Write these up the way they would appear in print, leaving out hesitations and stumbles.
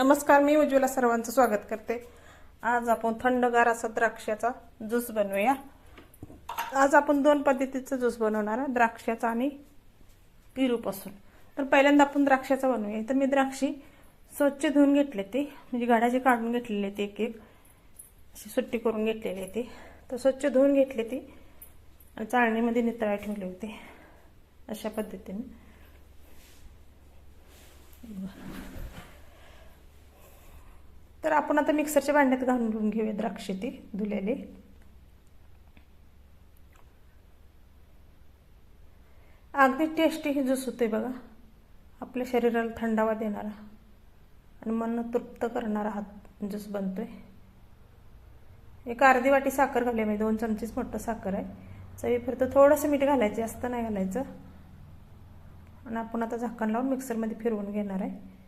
नमस्कार, मी उज्ज्वला सर्वांचं स्वागत करते। आज आपण थंडगार असा द्राक्षाचा ज्यूस बनवूया। आज आपण दोन पद्धतीचा ज्यूस बनवणार आहे, द्राक्षाचा आणि पेरूपासून। तर पहिल्यांदा आपण द्राक्षाचा बनवूया। तर मी द्राक्षी स्वच्छ धुवून घेतले, ते म्हणजे गाडाचे काढून घेतलेले, ते एक एक अशी सुट्टी करून घेतलेले ते। तर स्वच्छ धुवून घेतले ते आणि चाळणीमध्ये नितळाय ठेवले होते अशा पद्धतीने। तर आपण आता मिक्सरच्या भांड्यात घालून घेऊया द्राक्षे ते धुलेले। अगदी टेस्टी हे ज्यूस होते बघा, आपल्या शरीराला थंडावा देणारा आणि मन तृप्त करणारा हा ज्यूस बनतोय। एक अर्धी वाटी साखर घालूया, मी 2 चमचेच मोठं साखर आहे। चवीपुरतं थोडंसं मीठ घालायचं, जास्त नाही घालायचं। आणि आपण आता झाकण लावून मिक्सरमध्ये फिरवून घेणार आहे।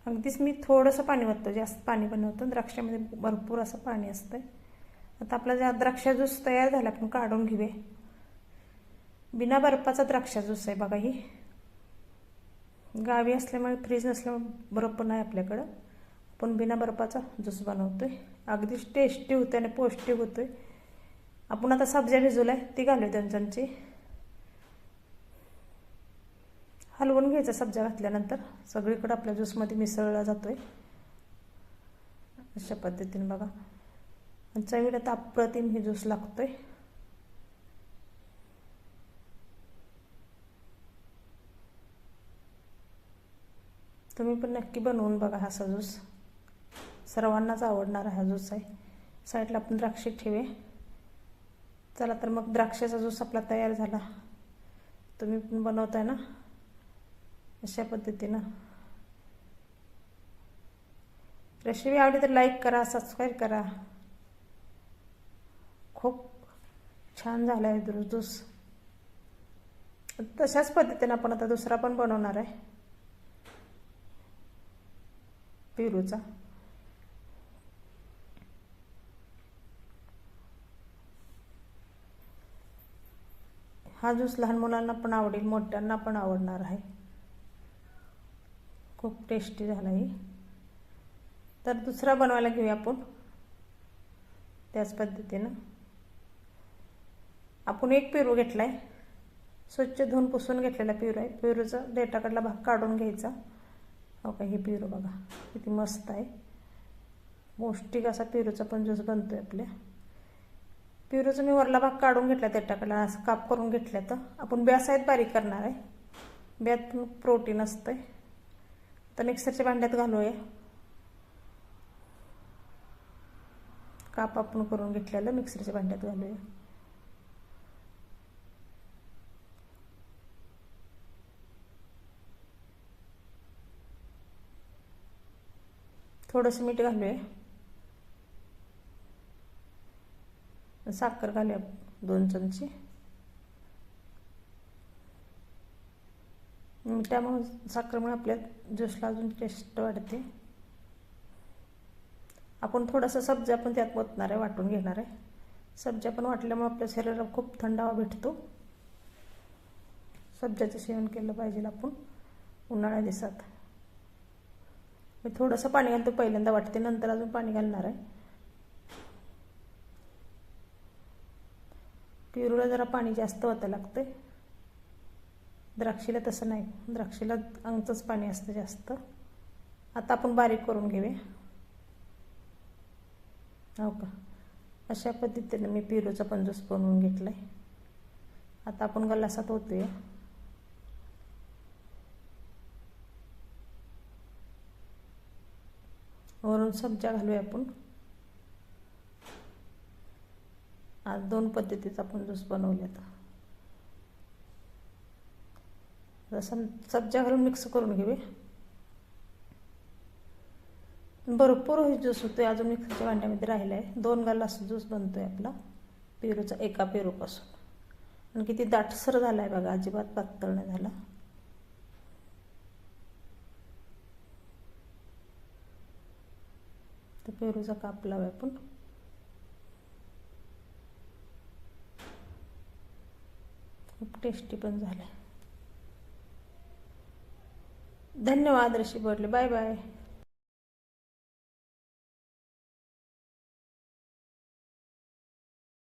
अगदीच मी थोडंसं पाणी वरतो, जास्त पाणी बनवतो, द्राक्षामध्ये भरपूर असं पाणी असतं। आता आपला जो द्राक्षा ज्यूस तयार झाला, आपण काढून घेऊया। बिना बर्फाचा द्राक्षा ज्यूस आहे बघा। ही गावी असल्यामुळे, फ्रीज नसल्यामुळे बर्फ नाही आपल्याकडं, आपण बिना बर्फाचा ज्यूस बनवतोय। अगदीच टेस्टी होते आणि पौष्टिक होतोय। आपण आता सब्जा भिजवलाय ती घालूया 2 चमचे। हलवून घ्यायचा सब्जा घातल्यानंतर, सगळीकडे आपल्या ज्यूसमध्ये मिसळला जातोय अशा पद्धतीने बघा। आणि चवीला तर अप्रतिम हे ज्यूस लागतोय। तुम्ही पण नक्की बनवून बघा हा ज्यूस, सर्वांनाच आवडणारा हा ज्यूस आहे। साईडला आपण द्राक्षे ठेवूया। चला तर मग द्राक्षाचा ज्यूस आपला तयार झाला। तुम्ही पण बनवताय ना अशा पद्धतीने। रेसिपी आवडली तर लाईक करा, सबस्क्राईब करा। खूप छान झाला आहे ज्यूस। तशाच पद्धतीने आपण आता दुसरा पण बनवणार आहे, पेरूचा। हा ज्यूस लहान मुलांना पण आवडेल, मोठ्यांना पण आवडणार आहे। खूप टेस्टी झाला आहे। तर दुसरा बनवायला घेऊया आपण त्याच पद्धतीने। आपण एक पेरू घेतलाय, स्वच्छ धुवून पुसून घेतलेला पेरू आहे। पेरूचा देठाकडला भाग काढून घ्यायचा। हो का, हे पेरू बघा किती मस्त आहे, पौष्टिक असा पेरूचा पण ज्यूस बनतोय आपल्या। पेरूचा मी वरला भाग काढून घेतला, देठाकडला असं काप करून घेतला। तर आपण ब्यासाहित बारीक करणार आहे, ब्यात प्रोटीन असतंय। तर मिक्सरच्या भांड्यात घालूया। काप आपण करून घेतलेलं मिक्सरच्या भांड्यात घालूया। थोडंसं मीठ घालूया, साखर घालूया 2 चमचे। मिठामुळे, साखरेमुळे आपल्या ज्यूसला अजून टेस्ट वाढते। आपण थोडासा सब्जा पण त्यात ओतणार आहे, वाटून घेणार आहे। सब्जा पण वाटल्यामुळे आपल्या शरीराला खूप थंडावा भेटतो। सब्जाचं सेवन केलं पाहिजे आपण उन्हाळ्या दिवसात। मी थोडंसं पाणी घालतो, पहिल्यांदा वाटते, नंतर अजून पाणी घालणार आहे। पेरूला जरा पाणी जास्त ओतायला लागतंय, द्राक्षीला तसं नाही, द्राक्षीला अंगचंच पाणी असतं जास्त। आता आपण बारीक करून घेऊया। हो का, अशा पद्धतीने मी पेरूचा पण ज्यूस बनवून घेतलाय। आता आपण गलासात ओतूया। वरून सब्जा घालूया आपण। आज 2 पद्धतीचा आपण ज्यूस बनवल्यात। जसं सब्जा घालून मिक्स करून घेऊया। भरपूर ज्यूस होतोय, अजून मिक्सरच्या भांड्यामध्ये राहिला आहे। 2 ग्लास ज्यूस बनतोय आपला पेरूचा, एका पेरूपासून। आणि किती दाटसर झाला आहे बघा, अजिबात पातळ नाही झाला। तर पेरूचा काप लावूया आपण। खूप टेस्टी पण झाला। धन्यवाद रेसिपी आवडली, बाय बाय।